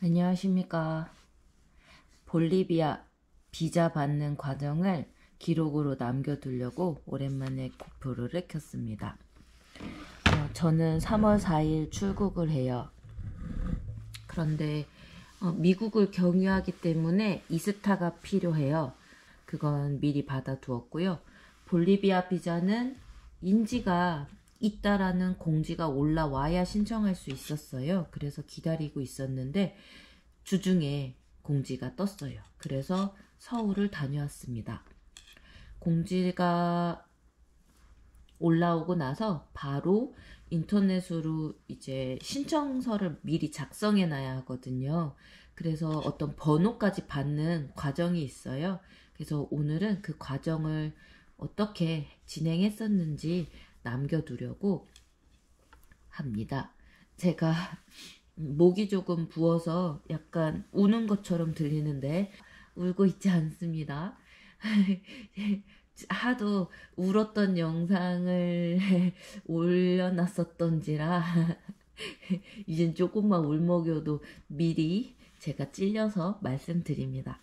안녕하십니까. 볼리비아 비자 받는 과정을 기록으로 남겨두려고 오랜만에 고프로를 켰습니다. 저는 3월 4일 출국을 해요. 그런데 미국을 경유하기 때문에 이스타가 필요해요. 그건 미리 받아두었고요. 볼리비아 비자는 인지가 있다라는 공지가 올라와야 신청할 수 있었어요. 그래서 기다리고 있었는데 주중에 공지가 떴어요. 그래서 서울을 다녀왔습니다. 공지가 올라오고 나서 바로 인터넷으로 이제 신청서를 미리 작성해 놔야 하거든요. 그래서 어떤 번호까지 받는 과정이 있어요. 그래서 오늘은 그 과정을 어떻게 진행했었는지 남겨두려고 합니다. 제가 목이 조금 부어서 약간 우는 것처럼 들리는데 울고 있지 않습니다. 하도 울었던 영상을 올려놨었던지라 이젠 조금만 울먹여도 미리 제가 찔려서 말씀드립니다.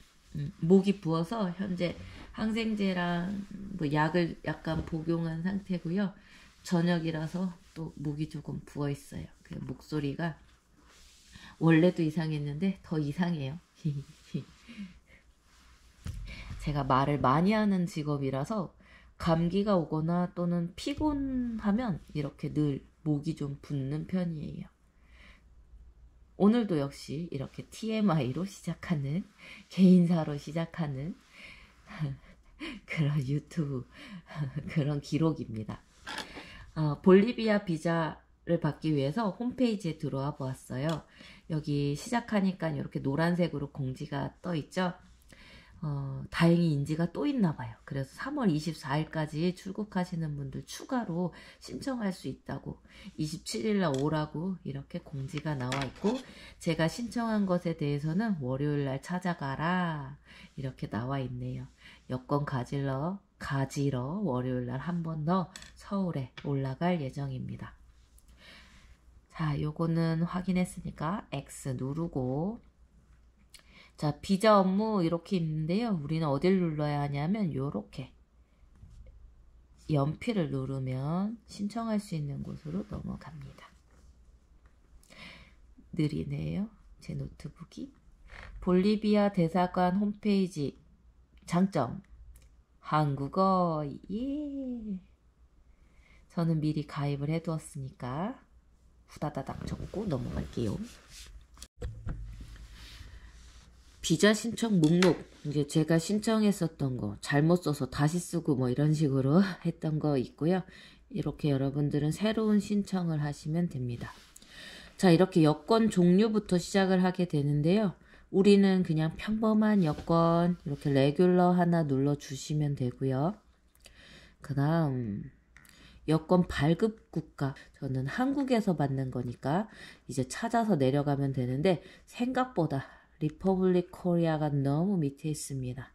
목이 부어서 현재 항생제랑 뭐 약을 약간 복용한 상태고요. 저녁이라서 또 목이 조금 부어 있어요. 그 목소리가 원래도 이상했는데 더 이상해요. 제가 말을 많이 하는 직업이라서 감기가 오거나 또는 피곤하면 이렇게 늘 목이 좀 붓는 편이에요. 오늘도 역시 이렇게 TMI로 시작하는, 개인사로 시작하는 그런 유튜브 그런 기록입니다. 볼리비아 비자를 받기 위해서 홈페이지에 들어와 보았어요. 여기 시작하니까 이렇게 노란색으로 공지가 떠 있죠. 다행히 인지가 또 있나 봐요. 그래서 3월 24일까지 출국하시는 분들 추가로 신청할 수 있다고 27일날 오라고 이렇게 공지가 나와 있고, 제가 신청한 것에 대해서는 월요일날 찾아가라 이렇게 나와 있네요. 여권 가지러 월요일날 한 번 더 서울에 올라갈 예정입니다. 자, 요거는 확인했으니까 X 누르고, 자, 비자 업무 이렇게 있는데요. 우리는 어딜 눌러야 하냐면 요렇게 연필을 누르면 신청할 수 있는 곳으로 넘어갑니다. 느리네요. 제 노트북이. 볼리비아 대사관 홈페이지 장점. 한국어. 예. 저는 미리 가입을 해두었으니까 후다다닥 적고 넘어갈게요. 비자 신청 목록, 이제 제가 신청했었던 거 잘못 써서 다시 쓰고 뭐 이런 식으로 했던 거 있고요. 이렇게 여러분들은 새로운 신청을 하시면 됩니다. 자, 이렇게 여권 종류부터 시작을 하게 되는데요. 우리는 그냥 평범한 여권 이렇게 레귤러 하나 눌러주시면 되고요. 그 다음 여권 발급 국가, 저는 한국에서 받는 거니까 이제 찾아서 내려가면 되는데 생각보다 리퍼블릭 코리아가 너무 밑에 있습니다.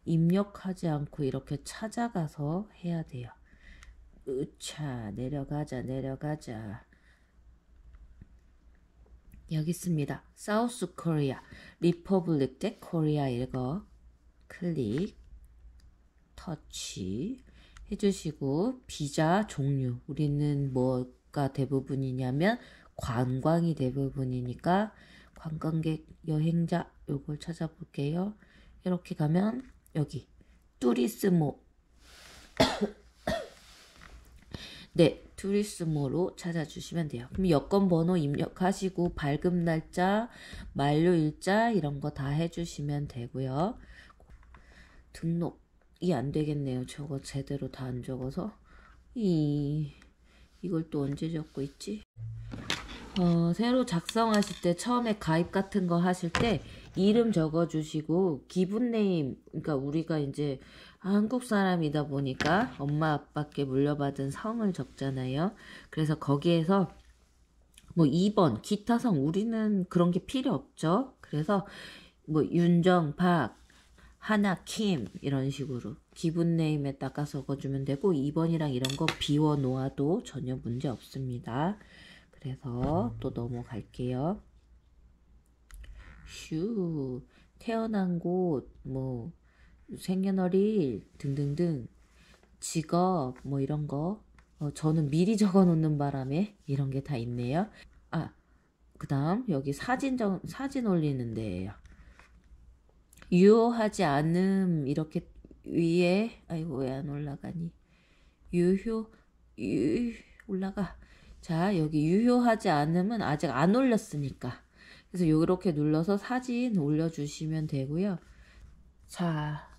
입력하지 않고 이렇게 찾아가서 해야 돼요. 으차, 내려가자. 여기 있습니다. 사우스 코리아, 리퍼블릭 대 코리아 이거 클릭, 터치 해주시고, 비자 종류, 우리는 뭐가 대부분이냐면 관광이 대부분이니까 관광객, 여행자 요걸 찾아볼게요. 이렇게 가면 여기 투리스모 네, 투리스모로 찾아주시면 돼요. 그럼 여권 번호 입력하시고 발급 날짜, 만료일자 이런 거 다 해주시면 되고요. 등록이 안 되겠네요. 저거 제대로 다 안 적어서. 이걸 또 언제 적고 있지? 새로 작성하실 때 처음에 가입 같은 거 하실 때 이름 적어주시고, 기분네임, 그러니까 우리가 이제 한국 사람이다 보니까 엄마 아빠께 물려받은 성을 적잖아요. 그래서 거기에서 뭐 2번 기타 성, 우리는 그런 게 필요 없죠. 그래서 뭐 윤정, 박, 하나, 킴 이런 식으로 기분네임에다가 적어주면 되고, 2번이랑 이런 거 비워 놓아도 전혀 문제 없습니다. 그래서 또 넘어갈게요. 태어난 곳, 뭐 생년월일 등등등, 직업 뭐 이런 거. 저는 미리 적어 놓는 바람에 이런 게 다 있네요. 그 다음 여기 사진 올리는 데예요. 유효하지 않음, 이렇게 위에, 아이고 왜 안 올라가니, 올라가. 자, 여기 유효하지 않음은 아직 안 올렸으니까, 그래서 이렇게 눌러서 사진 올려주시면 되고요. 자,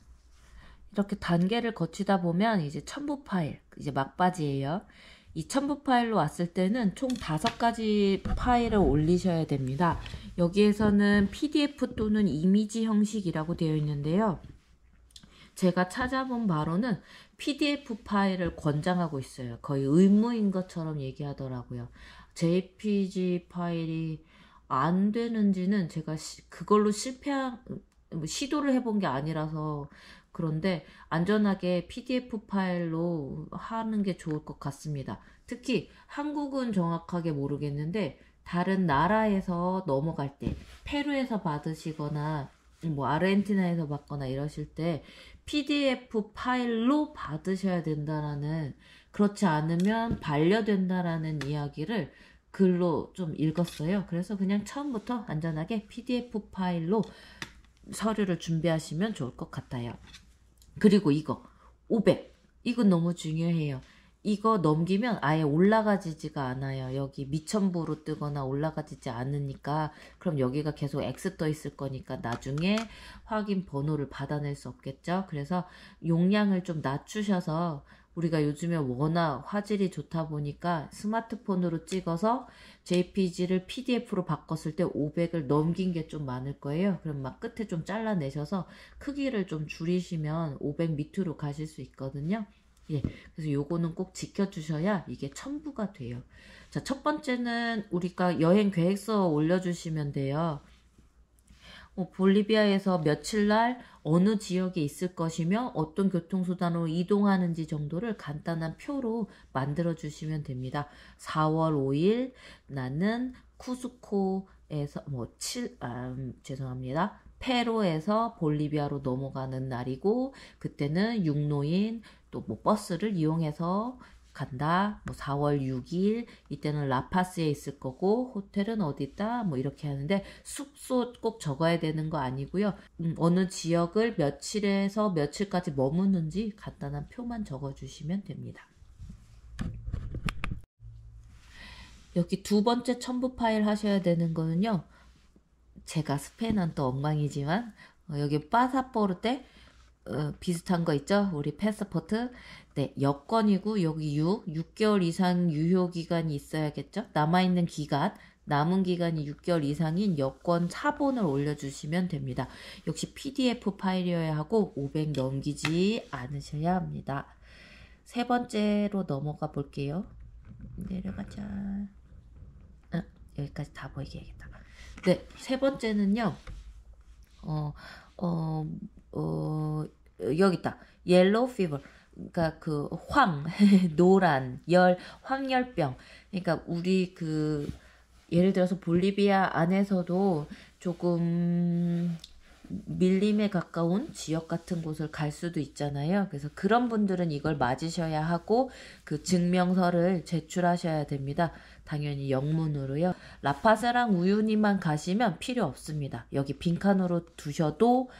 이렇게 단계를 거치다 보면 이제 첨부 파일, 이제 막바지예요. 이 첨부 파일로 왔을 때는 총 5가지 파일을 올리셔야 됩니다. 여기에서는 PDF 또는 이미지 형식이라고 되어 있는데요. 제가 찾아본 바로는 PDF 파일을 권장하고 있어요. 거의 의무인 것처럼 얘기하더라고요. JPG 파일이 안 되는지는 제가 그걸로 시도를 해본 게 아니라서 그런데 안전하게 PDF 파일로 하는 게 좋을 것 같습니다. 특히 한국은 정확하게 모르겠는데 다른 나라에서 넘어갈 때, 페루에서 받으시거나 뭐 아르헨티나에서 받거나 이러실 때 PDF 파일로 받으셔야 된다라는, 그렇지 않으면 반려된다라는 이야기를 글로 좀 읽었어요. 그래서 그냥 처음부터 안전하게 PDF 파일로 서류를 준비하시면 좋을 것 같아요. 그리고 이거 500, 이건 너무 중요해요. 이거 넘기면 아예 올라가지지가 않아요. 여기 미첨부로 뜨거나 올라가지지 않으니까, 그럼 여기가 계속 X 떠 있을 거니까 나중에 확인 번호를 받아낼 수 없겠죠. 그래서 용량을 좀 낮추셔서, 우리가 요즘에 워낙 화질이 좋다 보니까 스마트폰으로 찍어서 JPG를 PDF로 바꿨을 때 500을 넘긴 게 좀 많을 거예요. 그럼 막 끝에 좀 잘라내셔서 크기를 좀 줄이시면 500 밑으로 가실 수 있거든요. 예, 그래서 요거는 꼭 지켜주셔야 이게 첨부가 돼요. 자, 첫 번째는 우리가 여행 계획서 올려주시면 돼요. 볼리비아에서 며칠 날 어느 지역에 있을 것이며 어떤 교통수단으로 이동하는지 정도를 간단한 표로 만들어 주시면 됩니다. 4월 5일 나는 쿠스코에서 죄송합니다. 페루에서 볼리비아로 넘어가는 날이고, 그때는 육로인 또 뭐 버스를 이용해서 간다. 뭐 4월 6일 이때는 라파스에 있을 거고, 호텔은 어디 있다. 뭐 이렇게 하는데 숙소 꼭 적어야 되는 거 아니고요. 어느 지역을 며칠에서 며칠까지 머무는지 간단한 표만 적어 주시면 됩니다. 여기 두 번째 첨부 파일 하셔야 되는 거는요. 제가 스페인어는 또 엉망이지만 여기 파사포르테 비슷한 거 있죠? 우리 패스포트. 네, 여권이고 여기 6개월 이상 유효기간이 있어야겠죠? 남아있는 기간, 남은 기간이 6개월 이상인 여권 사본을 올려주시면 됩니다. 역시 PDF 파일이어야 하고 500 넘기지 않으셔야 합니다. 세 번째로 넘어가 볼게요. 내려가자. 여기까지 다 보이게 해야겠다. 네, 세 번째는요. 여기 있다. 옐로우 피버. 그러니까 그 노란 황열병. 그러니까 우리 예를 들어서 볼리비아 안에서도 조금 밀림에 가까운 지역 같은 곳을 갈 수도 있잖아요. 그래서 그런 분들은 이걸 맞으셔야 하고 그 증명서를 제출하셔야 됩니다. 당연히 영문으로요. 라파스랑 우유니만 가시면 필요 없습니다. 여기 빈칸으로 두셔도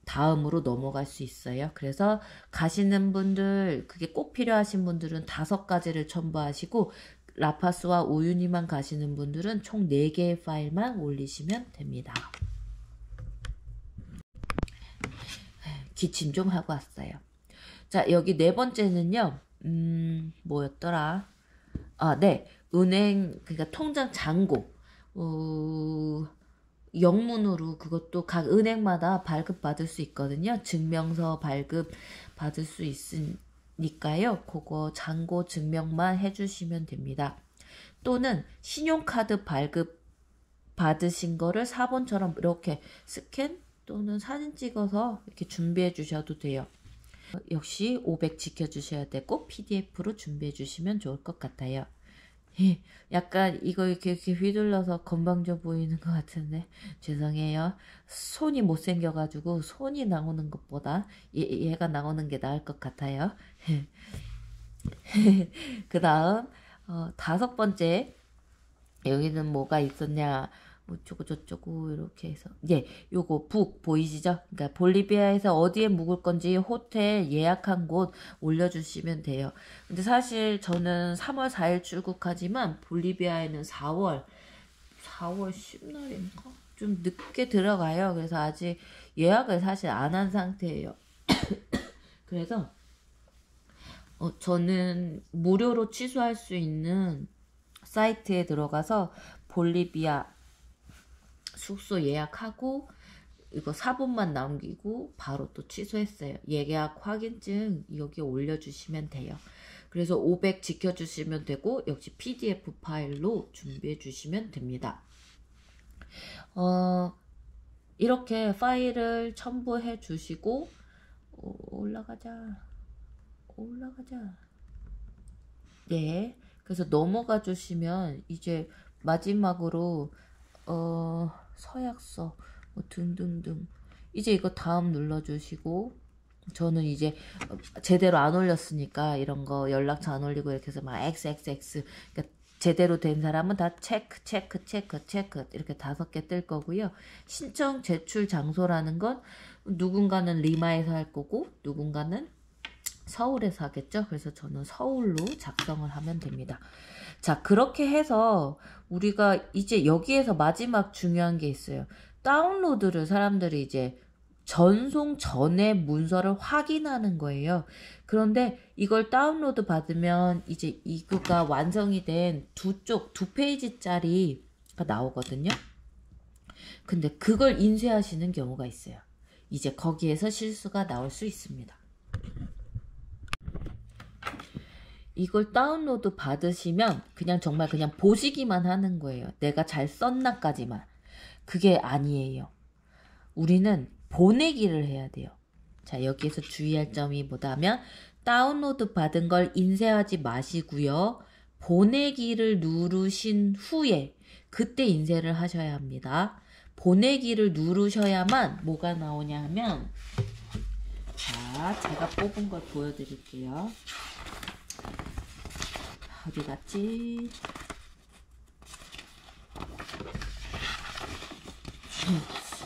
다음으로 넘어갈 수 있어요. 그래서 가시는 분들, 그게 꼭 필요하신 분들은 5가지를 첨부하시고, 라파스와 우유니만 가시는 분들은 총 4개의 파일만 올리시면 됩니다. 기침 좀 하고 왔어요. 자, 여기 네 번째는요. 뭐였더라? 네. 은행, 그러니까 통장 잔고. 영문으로 그것도 각 은행마다 발급받을 수 있거든요. 증명서 발급 받을 수 있으니까요. 그거 잔고 증명만 해주시면 됩니다. 또는 신용카드 발급 받으신 거를 사본처럼 이렇게 스캔 또는 사진 찍어서 이렇게 준비해 주셔도 돼요. 역시 500 지켜주셔야 되고 PDF로 준비해 주시면 좋을 것 같아요. 약간 이거 이렇게 휘둘러서 건방져 보이는 것 같은데 죄송해요. 손이 못생겨가지고 손이 나오는 것보다 얘가 나오는 게 나을 것 같아요. 그 다음 5번째 여기는 뭐가 있었냐, 어쩌고 저쩌고 이렇게 해서 요거 북 보이시죠? 그러니까 볼리비아에서 어디에 묵을 건지 호텔 예약한 곳 올려주시면 돼요. 근데 사실 저는 3월 4일 출국하지만 볼리비아에는 4월 10날인가? 좀 늦게 들어가요. 그래서 아직 예약을 사실 안 한 상태예요. 그래서 저는 무료로 취소할 수 있는 사이트에 들어가서 볼리비아 숙소 예약하고 이거 4분만 남기고 바로 또 취소했어요. 예약 확인증 여기 올려주시면 돼요. 그래서 500 지켜주시면 되고 역시 PDF 파일로 준비해 주시면 됩니다. 이렇게 파일을 첨부해 주시고 올라가자. 네. 그래서 넘어가 주시면 이제 마지막으로 서약서 뭐 등등등 이제 이거 다음 눌러주시고 저는 이제 제대로 안 올렸으니까 이런 거 연락처 안 올리고 이렇게 해서 막 XXX 그러니까 제대로 된 사람은 다 체크 이렇게 5개 뜰 거고요. 신청 제출 장소라는 건 누군가는 리마에서 할 거고 누군가는 서울에서 하겠죠. 그래서 저는 서울로 작성을 하면 됩니다. 자, 그렇게 해서 우리가 이제 여기에서 마지막 중요한 게 있어요. 다운로드를 사람들이 이제 전송 전에 문서를 확인하는 거예요. 그런데 이걸 다운로드 받으면 이제 이거가 완성이 된 두 페이지짜리가 나오거든요. 근데 그걸 인쇄하시는 경우가 있어요. 이제 거기에서 실수가 나올 수 있습니다. 이걸 다운로드 받으시면 그냥 정말 그냥 보시기만 하는 거예요. 내가 잘 썼나까지만. 그게 아니에요. 우리는 보내기를 해야 돼요. 자, 여기에서 주의할 점이 뭐다면 다운로드 받은 걸 인쇄하지 마시고요. 보내기를 누르신 후에 그때 인쇄를 하셔야 합니다. 보내기를 누르셔야만 뭐가 나오냐 하면 자, 제가 뽑은 걸 보여드릴게요. 어디 갔지?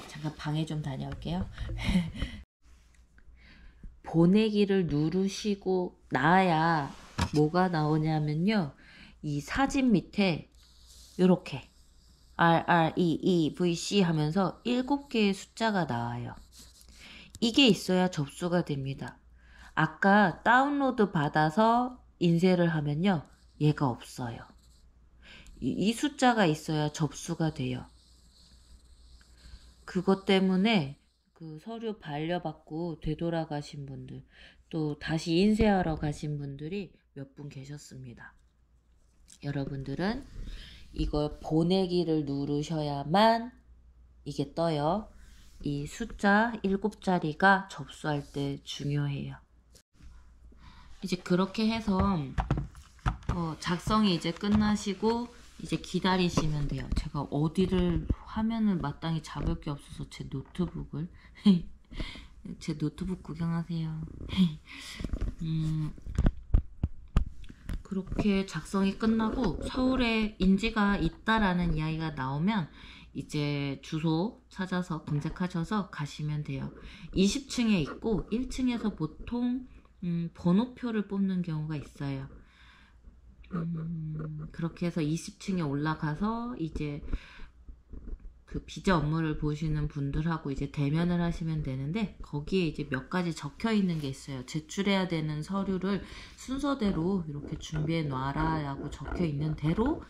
잠깐 방에 좀 다녀올게요. 보내기를 누르시고 나야 뭐가 나오냐면요. 이 사진 밑에 이렇게 RREEVC 하면서 7개의 숫자가 나와요. 이게 있어야 접수가 됩니다. 아까 다운로드 받아서 인쇄를 하면요. 얘가 없어요. 이 숫자가 있어야 접수가 돼요. 그것 때문에 그 서류 반려받고 되돌아가신 분들 또 다시 인쇄하러 가신 분들이 몇 분 계셨습니다. 여러분들은 이걸 보내기를 누르셔야만 이게 떠요. 이 숫자 7자리가 접수할 때 중요해요. 이제 그렇게 해서 작성이 이제 끝나시고 이제 기다리시면 돼요. 제가 어디를 화면을 마땅히 잡을 게 없어서 제 노트북을 제 노트북 구경하세요. 그렇게 작성이 끝나고 서울에 인지가 있다라는 이야기가 나오면 이제 주소 찾아서 검색하셔서 가시면 돼요. 20층에 있고 1층에서 보통 번호표를 뽑는 경우가 있어요. 그렇게 해서 20층에 올라가서 이제 그 비자 업무를 보시는 분들하고 이제 대면을 하시면 되는데 거기에 이제 몇 가지 적혀 있는 게 있어요. 제출해야 되는 서류를 순서대로 이렇게 준비해 놔라 라고 적혀 있는 대로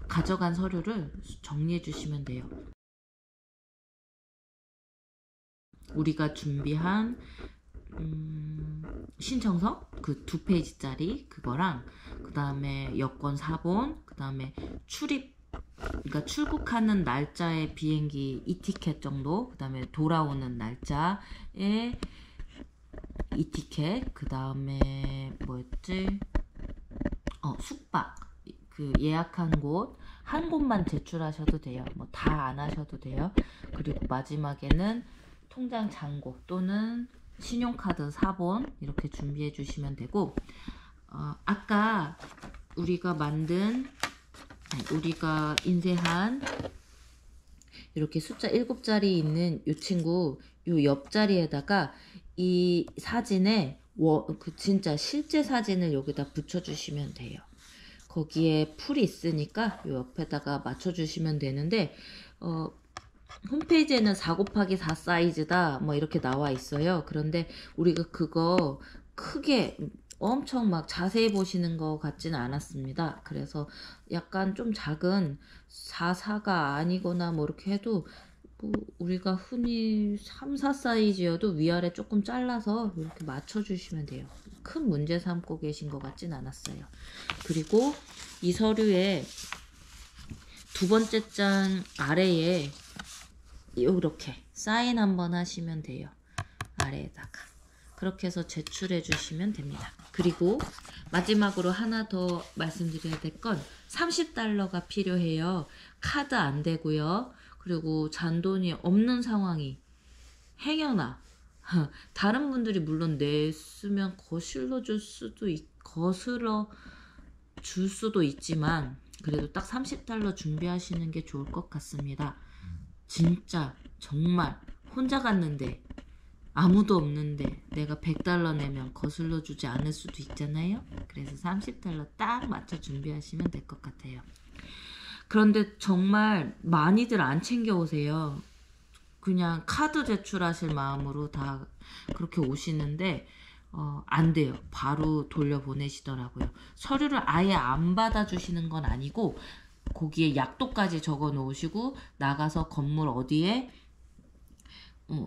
가져간 서류를 정리해 주시면 돼요. 우리가 준비한 신청서 그 2페이지짜리 그거랑 그 다음에 여권 사본 그 다음에 그러니까 출국하는 날짜의 비행기 이티켓 정도 그 다음에 돌아오는 날짜의 이티켓 그 다음에 뭐였지 숙박 그 예약한 곳 한 곳만 제출하셔도 돼요. 뭐 다 안 하셔도 돼요. 그리고 마지막에는 통장 잔고 또는 신용카드 사본 이렇게 준비해 주시면 되고, 아까 우리가 인쇄한 이렇게 숫자 7자리 있는 이 친구 요 옆자리에다가 이 사진에 진짜 실제 사진을 여기다 붙여주시면 돼요. 거기에 풀이 있으니까 요 옆에다가 맞춰주시면 되는데, 홈페이지에는 4곱하기4 사이즈다 뭐 이렇게 나와 있어요. 그런데 우리가 그거 크게 엄청 막 자세히 보시는 것 같지는 않았습니다. 그래서 약간 좀 작은 4가 아니거나 뭐 이렇게 해도 뭐 우리가 흔히 3, 4 사이즈여도 위아래 조금 잘라서 이렇게 맞춰주시면 돼요. 큰 문제 삼고 계신 것 같진 않았어요. 그리고 이 서류에 두 번째 장 아래에 이렇게 사인 한번 하시면 돼요. 아래에다가 그렇게 해서 제출해 주시면 됩니다. 그리고 마지막으로 하나 더 말씀드려야 될 건 30달러가 필요해요. 카드 안 되고요. 그리고 잔돈이 없는 상황이 행여나 다른 분들이 물론 냈으면 거슬러 줄 수도 있지만 그래도 딱 30달러 준비하시는 게 좋을 것 같습니다. 진짜 정말 혼자 갔는데 아무도 없는데 내가 100달러 내면 거슬러 주지 않을 수도 있잖아요. 그래서 30달러 딱 맞춰 준비하시면 될 것 같아요. 그런데 정말 많이들 안 챙겨오세요. 그냥 카드 제출하실 마음으로 다 그렇게 오시는데 안 돼요. 바로 돌려보내시더라고요. 서류를 아예 안 받아주시는 건 아니고 거기에 약도까지 적어 놓으시고 나가서 건물 어디에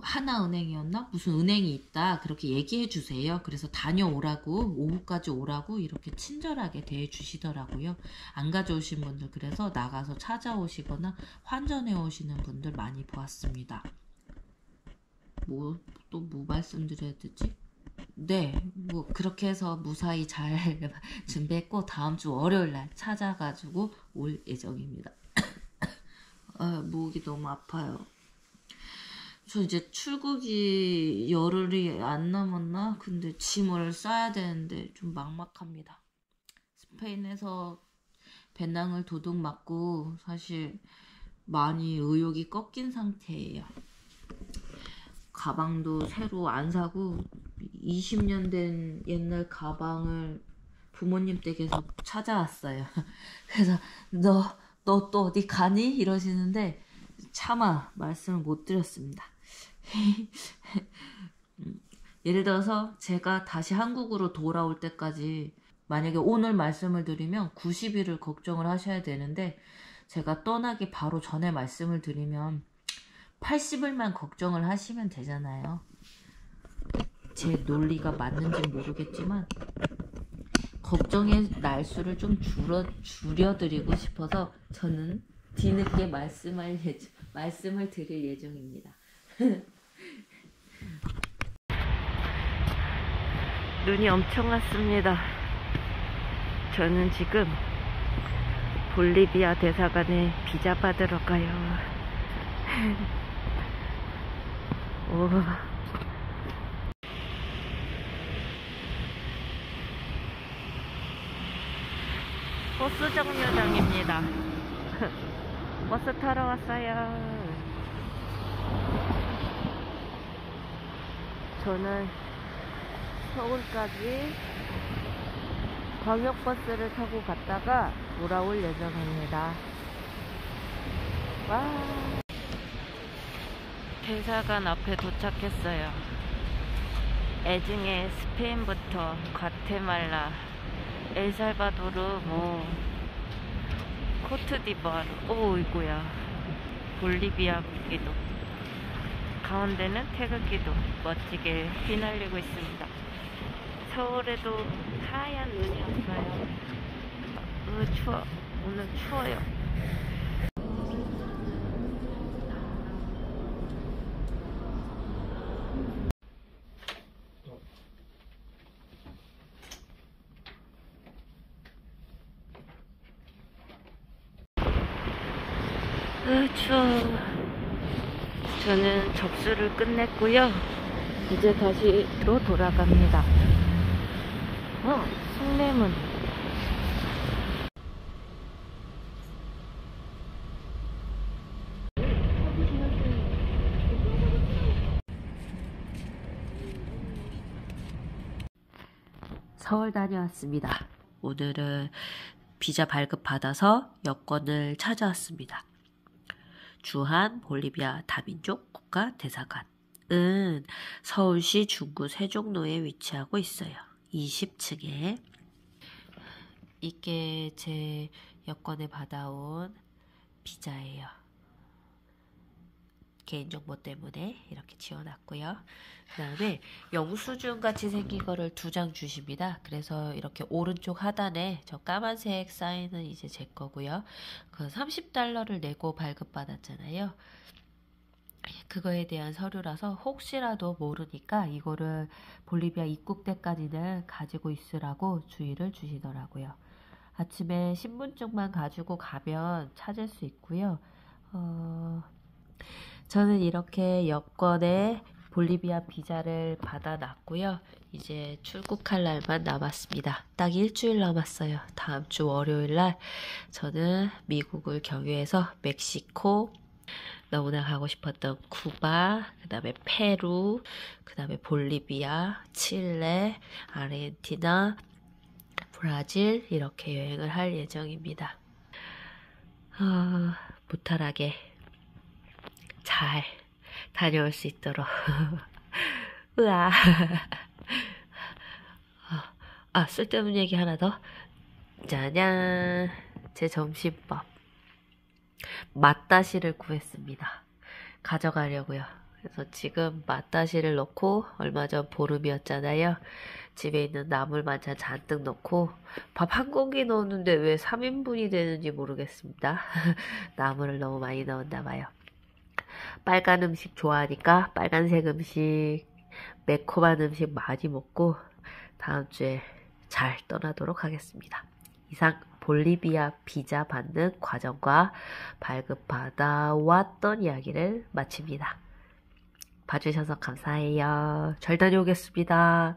하나은행이었나? 무슨 은행이 있다 그렇게 얘기해 주세요. 그래서 다녀오라고 오후까지 오라고 이렇게 친절하게 대해 주시더라고요. 안 가져오신 분들 그래서 나가서 찾아오시거나 환전해 오시는 분들 많이 보았습니다. 뭐 말씀드려야 되지? 네, 뭐 그렇게 해서 무사히 잘 준비했고 다음 주 월요일 날 찾아가지고 올 예정입니다. 목이 너무 아파요. 저 이제 출국이 열흘이 안 남았나? 근데 짐을 싸야 되는데 좀 막막합니다. 스페인에서 배낭을 도둑 맞고 사실 많이 의욕이 꺾인 상태예요. 가방도 새로 안 사고 20년 된 옛날 가방을 부모님 댁에서 찾아왔어요. 그래서 너 또 어디 가니? 이러시는데 차마 말씀을 못 드렸습니다. 예를 들어서 제가 다시 한국으로 돌아올 때까지 만약에 오늘 말씀을 드리면 90일을 걱정을 하셔야 되는데 제가 떠나기 바로 전에 말씀을 드리면 80일만 걱정을 하시면 되잖아요. 제 논리가 맞는지 모르겠지만 걱정의 날수를 좀 줄여드리고 싶어서 저는 뒤늦게 말씀을 드릴 예정입니다. 눈이 엄청 왔습니다. 저는 지금 볼리비아 대사관에 비자 받으러 가요. 오. 버스 정류장입니다. 버스 타러 왔어요. 저는 서울까지 광역버스를 타고 갔다가 돌아올 예정입니다. 와, 대사관 앞에 도착했어요. 애증의 스페인부터 과테말라, 엘살바도르, 코트디부아르, 오이구야, 볼리비아기도, 가운데는 태극기도 멋지게 휘날리고 있습니다. 서울에도 하얀 눈이 왔어요. 추워. 오늘 추워요. 추워. 저는 접수를 끝냈고요. 이제 다시로 돌아갑니다. 숭례문. 서울 다녀왔습니다. 오늘은 비자 발급 받아서 여권을 찾아왔습니다. 주한 볼리비아 다민족 국가대사관은 서울시 중구 세종로에 위치하고 있어요. 20층에. 이게 제 여권에 받아온 비자예요. 개인정보 때문에 이렇게 지워놨고요. 그 다음에 영수증 같이 생긴 거를 2장 주십니다. 그래서 이렇게 오른쪽 하단에 저 까만색 사인은 이제 제 거고요. 그 $30를 내고 발급받았잖아요. 그거에 대한 서류라서 혹시라도 모르니까 이거를 볼리비아 입국 때까지는 가지고 있으라고 주의를 주시더라고요. 아침에 신분증만 가지고 가면 찾을 수 있고요. 저는 이렇게 여권에 볼리비아 비자를 받아놨고요. 이제 출국할 날만 남았습니다. 딱 일주일 남았어요. 다음 주 월요일날 저는 미국을 경유해서 멕시코, 너무나 가고 싶었던 쿠바, 그 다음에 페루, 그 다음에 볼리비아, 칠레, 아르헨티나, 브라질 이렇게 여행을 할 예정입니다. 무탈하게 잘 다녀올 수 있도록. 으아. 쓸데없는 얘기 하나 더. 짜잔. 제 점심밥. 맛다시를 구했습니다. 가져가려고요. 그래서 지금 맛다시를 넣고 얼마 전 보름이었잖아요. 집에 있는 나물 반찬 잔뜩 넣고 밥 한 공기 넣었는데 왜 3인분이 되는지 모르겠습니다. 나물을 너무 많이 넣었나 봐요. 빨간 음식 좋아하니까 빨간색 음식, 매콤한 음식 많이 먹고 다음 주에 잘 떠나도록 하겠습니다. 이상 볼리비아 비자 받는 과정과 발급받아왔던 이야기를 마칩니다. 봐주셔서 감사해요. 잘 다녀오겠습니다.